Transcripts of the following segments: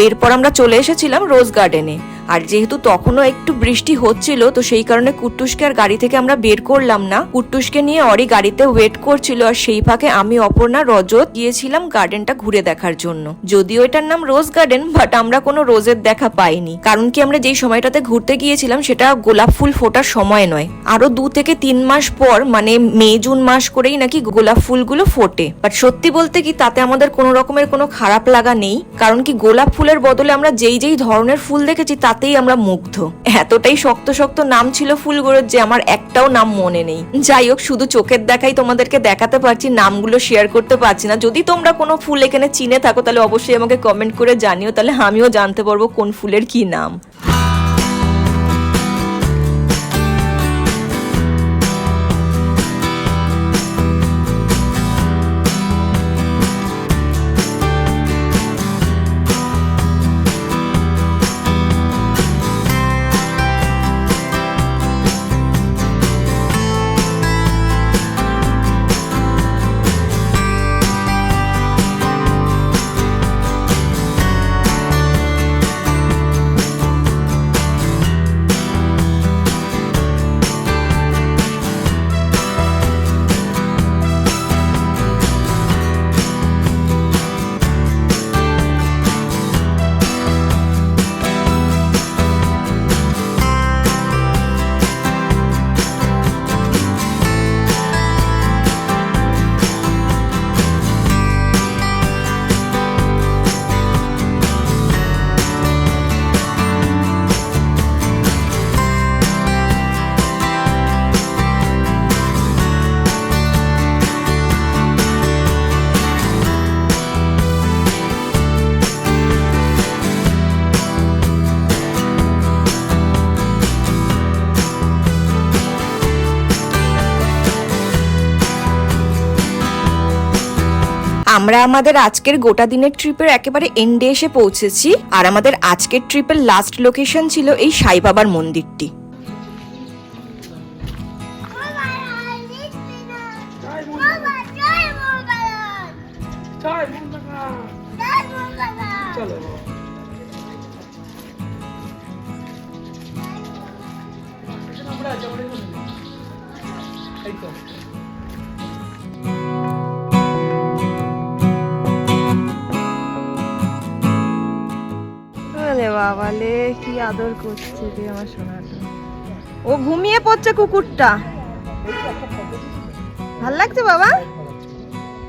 এরপর আমরা চলে এসেছিলাম রোজ গার্ডেনে। আর যেহেতু তখনও একটু বৃষ্টি হচ্ছিল, তো সেই কারণে কুট্টুসকে আর গাড়ি থেকে আমরা বের করলাম না। কুট্টুসকে নিয়ে অরি গাড়িতে ওয়েট করছিল, আর সেই ফাঁকে আমি, অপর্ণা, রজত গিয়েছিলাম গার্ডেনটা ঘুরে দেখার জন্য। যদিও এটার নাম রোজ গার্ডেন, বাট আমরা কোনো রোজের দেখা পাইনি, কারণ কি আমরা যেই সময়টাতে ঘুরতে গিয়েছিলাম সেটা গোলাপ ফুল ফোটার সময় নয়, আরো 2 থেকে 3 মাস পর, মানে মে জুন মাস করেই নাকি গোলাপ ফুলগুলো ফোটে। বাট সত্যি বলতে কি তাতে আমাদের কোনো রকমের কোনো খারাপ লাগা নেই, কারণ কি গোলাপ ফুলের বদলে আমরা যেই যেই ধরনের ফুল দেখেছি তাতেই আমরা মুগ্ধ। এতটাই শক্ত শক্ত নাম ছিল ফুলগুলোর যে আমার একটাও নাম মনে নেই। যাই হোক, শুধু চোখের দেখাই তোমাদেরকে দেখাতে পারছি, নামগুলো শেয়ার করতে পারছি না। যদি তোমরা কোনো ফুল এখানে চিনে থাকো তাহলে অবশ্যই আমাকে কমেন্ট করে জানিও, তাহলে আমিও জানতে পারবো কোন ফুলের কি নাম। আমরা আমাদের আজকের গোটা দিনের ট্রিপের একেবারে এন্ডে এসে পৌঁছেছি, আর আমাদের আজকের ট্রিপের লাস্ট লোকেশন ছিল এই সাই বাবার মন্দিরটি। বাবালে কি আদর করছে রে আমার সোনাটা, ও ঘুমিয়ে পড়ছে কুকুরটা। ভাল লাগছে বাবা,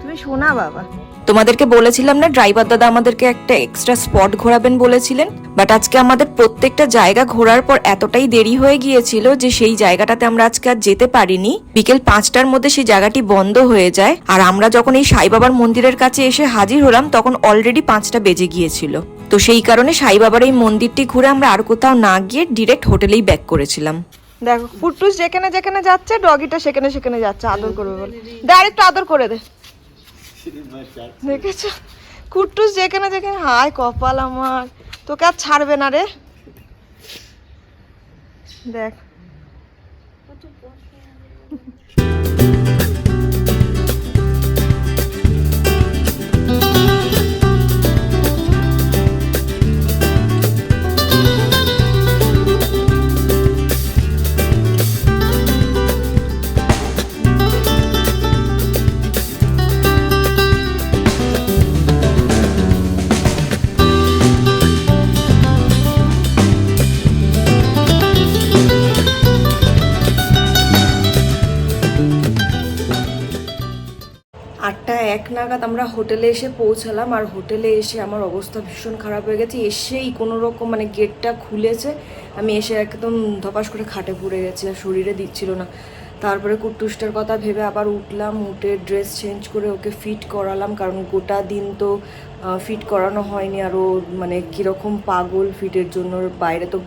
তুমি শোনা বাবা। তোমাদেরকে বলেছিলাম না ড্রাইভার দাদা আমাদেরকে একটা এক্সট্রা স্পট ঘোরাবেন বলেছিলেন, বাট আজকে আমাদের প্রত্যেকটা জায়গা ঘোরার পর এতটাই দেরি হয়ে গিয়েছিল যে সেই জায়গাটাতে আমরা আজকে আর যেতে পারিনি। বিকেল 5টার মধ্যে সেই জায়গাটি বন্ধ হয়ে যায়, আর আমরা যখন এই সাই বাবার মন্দিরের কাছে এসে হাজির হলাম তখন অলরেডি 5টা বেজে গিয়েছিল। তো সেই কারণে সাই বাবার এই মন্দিরটি ঘুরে আমরা আর কোথাও না গিয়ে ডিরেক্ট হোটেলেই ব্যাক করেছিলাম। দেখো পুট্টুস যেখানে যেখানে যাচ্ছে, ডগিটা সেখানে সেখানে যাচ্ছে, আদর করবে বলে। দে আরেকটু আদর করে দে। দেখেছো কুট্টুস যেখানে যেখানে, হায় কপাল আমার, তোকে আর ছাড়বে না রে। দেখ নাগাদ আমরা হোটেলে এসে পৌঁছালাম, আর হোটেলে এসে আমার অবস্থা ভীষণ খারাপ হয়ে গেছে। এসেই কোনো রকম মানে গেটটা খুলেছে, আমি এসে একদম ধপাস করে খাটে পড়ে গেছি, আর শরীরে দিচ্ছিল না। তারপরে কুট্টুসটার কথা ভেবে আবার উঠলাম, উঠে ড্রেস চেঞ্জ করে ওকে ফিট করালাম, কারণ গোটা দিন তো ফিট করানো হয়নি। আর ও মানে কীরকম পাগল ফিটের জন্য, বাইরে তো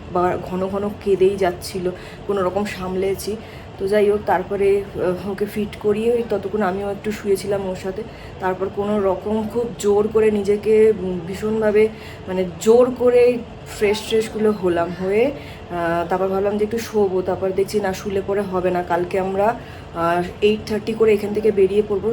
ঘন ঘন কেঁদেই যাচ্ছিল, কোনো রকম সামলেছি। তো যাই হোক, তারপরে ওকে ফিট করিয়ে ততক্ষণ আমিও একটু শুয়েছিলাম ওর সাথে। তারপর কোনো রকম খুব জোর করে নিজেকে ভীষণভাবে মানে জোর করে ফ্রেশগুলো হলাম, হয়ে তারপর ভাবলাম যে একটু শোবো, তারপর দেখছি না শুলে পরে হবে না। কালকে আমরা 8:30 করে এখান থেকে বেরিয়ে পড়বো,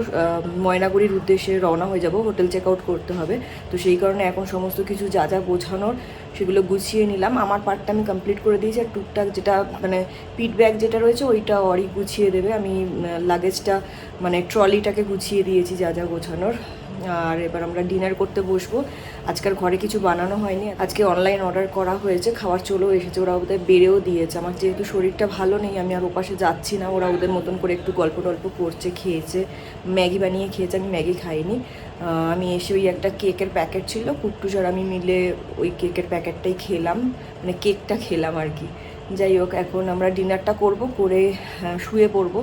ময়নাগুড়ির উদ্দেশ্যে রওনা হয়ে যাব, হোটেল চেক আউট করতে হবে। তো সেই কারণে এখন সমস্ত কিছু যা যা গোছানোর সেগুলো গুছিয়ে নিলাম। আমার পার্টটা আমি কমপ্লিট করে দিয়েছি, আর টুকটাক যেটা মানে পিট ব্যাগ যেটা রয়েছে ওইটা অরি গুছিয়ে দেবে। আমি লাগেজটা মানে ট্রলিটাকে গুছিয়ে দিয়েছি যা যা গোছানোর। আর এবার আমরা ডিনার করতে বসবো। আজকের ঘরে কিছু বানানো হয়নি, আজকে অনলাইন অর্ডার করা হয়েছে, খাবার চলেও এসেছে, ওরা ওদের বেড়েও দিয়েছে। আমার যেহেতু শরীরটা ভালো নেই, আমি আর ওপাশে যাচ্ছি না, ওরা ওদের মতন করে একটু গল্প টল্প করছে, খেয়েছে, ম্যাগি বানিয়ে খেয়েছে, আমি ম্যাগি খাইনি। আমি এসে ওই একটা কেকের প্যাকেট ছিল, কুট্টুস আর আমি মিলে ওই কেকের প্যাকেটটাই খেলাম, মানে কেকটা খেলাম আর কি। যাই হোক, এখন আমরা ডিনারটা করব, করে শুয়ে পড়বো।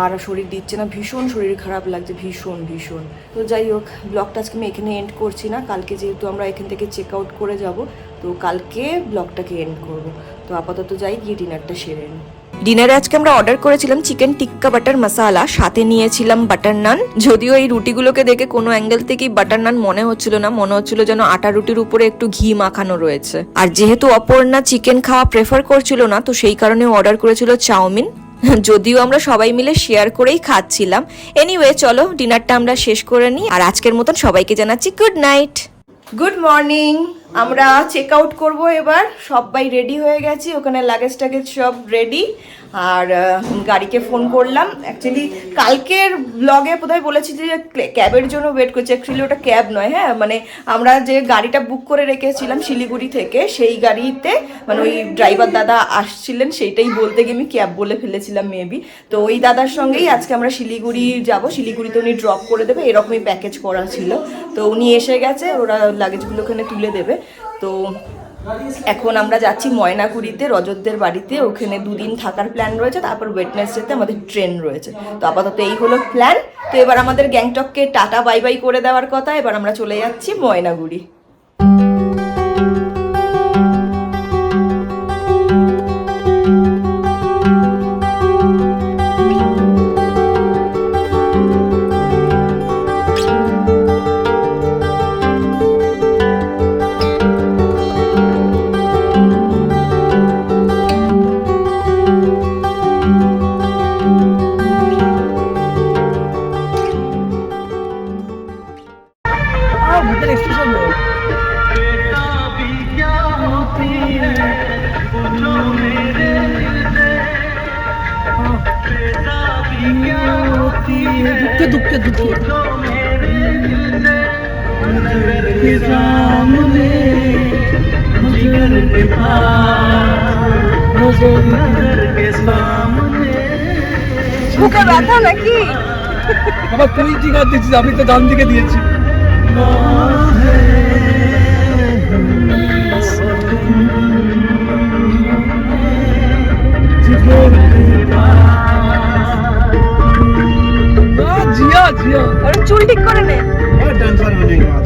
আর শরীর দিচ্ছে না, ভীষণ শরীর খারাপ লাগছে, ভীষণ ভীষণ। তো যাই হোক, ব্লগটা আজকে আমি এখানে এন্ড করছি না, কালকে যেহেতু আমরা এখান থেকে চেক আউট করে যাব, তো কালকে ব্লগটাকে এন্ড করব। তো আপাতত যাই, গিয়ে ডিনারটা সেরে নিই। ডিনারে আজকে আমরা অর্ডার করেছিলাম চিকেন টিক্কা বাটার মশালা, সাথে নিয়েছিলাম বাটার নান। যদিও এই রুটিগুলোকে দেখে কোনো অ্যাঙ্গেল থেকেই বাটার নান মনে হচ্ছিল না, মনে হচ্ছিল যেন আটা রুটির উপরে একটু ঘি মাখানো রয়েছে। আর যেহেতু অপর্ণা চিকেন খাওয়া প্রেফার করছিল না, তো সেই কারণে অর্ডার করেছিল চাউমিন। যদিও আমরা সবাই মিলে শেয়ার করেই খাচ্ছিলাম। এনিওয়ে, চলো ডিনারটা আমরা শেষ করে নিই, আর আজকের মতন সবাইকে জানাচ্ছি গুড নাইট। Good morning. আমরা চেক আউট করবো এবার, সবাই রেডি হয়ে গেছি, ওখানে লাগেজ টাগেজ সব রেডি। আর গাড়িকে ফোন করলাম। অ্যাকচুয়ালি কালকের ব্লগে বোধহয় বলেছি যে ক্যাবের জন্য ওয়েট করছি, অ্যাকচুয়ালি ওটা ক্যাব নয়, হ্যাঁ মানে আমরা যে গাড়িটা বুক করে রেখেছিলাম শিলিগুড়ি থেকে, সেই গাড়িতে মানে ওই ড্রাইভার দাদা আসছিলেন, সেইটাই বলতে গিয়ে আমি ক্যাব বলে ফেলেছিলাম মেবি। তো ওই দাদার সঙ্গেই আজকে আমরা শিলিগুড়ি যাব, শিলিগুড়িতে উনি ড্রপ করে দেবে, এরকমই প্যাকেজ করা ছিল। তো উনি এসে গেছে, ওরা লাগেজগুলো ওখানে তুলে দেবে। তো এখন আমরা যাচ্ছি ময়নাগুড়িতে রজতদের বাড়িতে, ওখানে 2 দিন থাকার প্ল্যান রয়েছে, তারপর ওয়েডনেসডেতে আমাদের ট্রেন রয়েছে। তো আপাতত এই হলো প্ল্যান। তো এবার আমাদের গ্যাংটককে টাটা বাই বাই করে দেওয়ার কথা, এবার আমরা চলে যাচ্ছি ময়নাগুড়ি। বুকে ব্যথা নাকি? আবার তুই কি কাজ দিচ্ছিস? আমি তো ডান দিকে দিয়েছি। জিয়া জিয়া আরে চুল ঠিক করে নে। ডান্সার হয়ে গেল।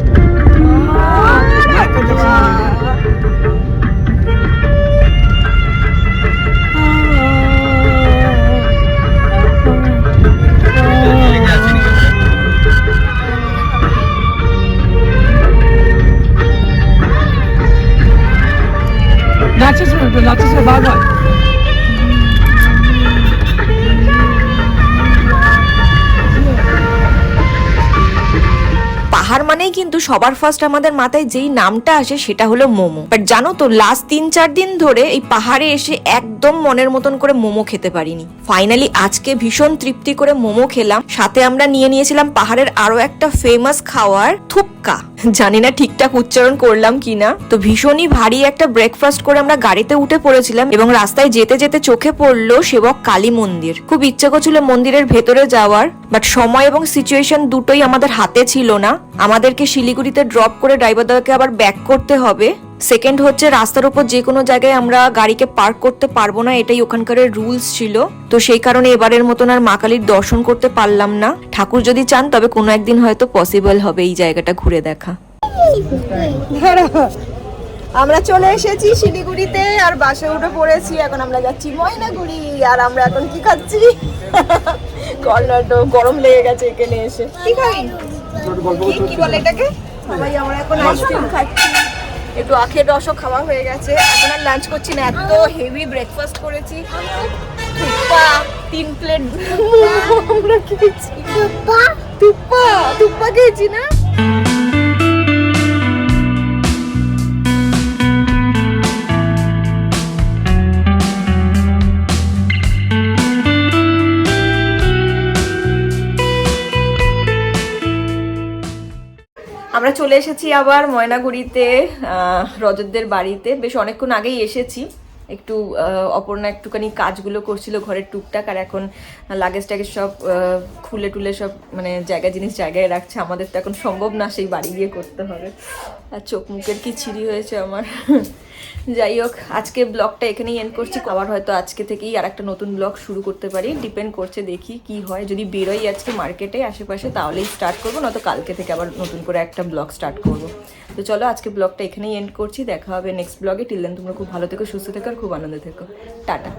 नाचेस में बाग है। পাহাড় মানেই কিন্তু সবার ফার্স্ট আমাদের মাথায় যেই নামটা আসে সেটা হলো মোমো। বাট জানো তো, লাস্ট 3-4 দিন ধরে এই পাহাড়ে এসে একদম মনের মতন করে মোমো খেতে পারিনি। ফাইনালি আজকে ভীষণ তৃপ্তি করে মোমো খেলাম, সাথে আমরা নিয়েছিলাম পাহাড়ের আরো একটা ফেমাস খাবার থুপকা। জানি না ঠিকঠাক উচ্চারণ করলাম কিনা। তো ভীষণই ভারী একটা ব্রেকফাস্ট করে আমরা গাড়িতে উঠে পড়েছিলাম, এবং রাস্তায় যেতে যেতে চোখে পড়লো সেবক কালী মন্দির। খুব ইচ্ছে করছিল মন্দিরের ভেতরে যাওয়ার, বাট সময় এবং সিচুয়েশন দুটোই আমাদের হাতে ছিল না। আমাদেরকে শিলিগুড়িতে ড্রপ করে ড্রাইভার দাদাকে আবার ব্যাক করতে হবে। সেকেন্ড হচ্ছে, রাস্তার উপর যে কোনো জায়গায় আমরা গাড়িকে পার্ক করতে পারবো না, এটাই ওখানকার রুলস ছিল। তো সেই কারণে এবারের মতন আর মা কালীর দর্শন করতে পারলাম না। ঠাকুর যদি চান তবে কোনো একদিন হয়তো পসিবল হবে এই জায়গাটা ঘুরে দেখা। আমরা চলে এসেছি শিলিগুড়িতে, আর বাসে উঠে পড়েছি। এখন আমরা যাচ্ছি ময়নাগুড়ি। আর আমরা এখন কি খাচ্ছি? কর্নাটো। গরম লেগে গেছে এখানে এসে। কি খাই? কি বলে এটাকে? ভাই আমরা এখন আইসক্রিম খাচ্ছি। একটু আখের রসও খাওয়া হয়ে গেছে, এখন আর লাঞ্চ করছি না, এত হেভি ব্রেকফাস্ট করেছি। থুপ্পা 3 প্লেট আমরা খেয়েছি। থুপ্পা খেয়েছি না। আমরা চলে এসেছি আবার ময়নাগুড়িতে, রজতদের বাড়িতে। বেশ অনেকক্ষণ আগেই এসেছি, একটু অপর্ণা একটুখানি কাজগুলো করছিল ঘরের টুকটাক, আর এখন লাগেজ টাগেজ সব খুলে টুলে সব মানে জিনিস জায়গায় রাখছে। আমাদের তো এখন সম্ভব না, সেই বাড়ি গিয়ে করতে হবে। আর চোখ মুখের কি ছিঁড়ি হয়েছে আমার। যাই হোক, আজকে ব্লগটা এখানেই এন্ড করছি। আবার হয়তো আজকে থেকেই আর একটা নতুন ব্লগ শুরু করতে পারি, ডিপেন্ড করছে, দেখি কি হয়। যদি বেরোই আজকে মার্কেটে আশেপাশে তাহলেই স্টার্ট করবো, নয়তো কালকে থেকে আবার নতুন করে একটা ব্লগ স্টার্ট করবো। তো চলো আজকে ব্লগটা এখানেই এন্ড করছি, দেখা হবে নেক্সট ব্লগে। টিল দেন তোমরা খুব ভালো থেকো, সুস্থ থেকো আর খুব আনন্দে থেকো। টাটা।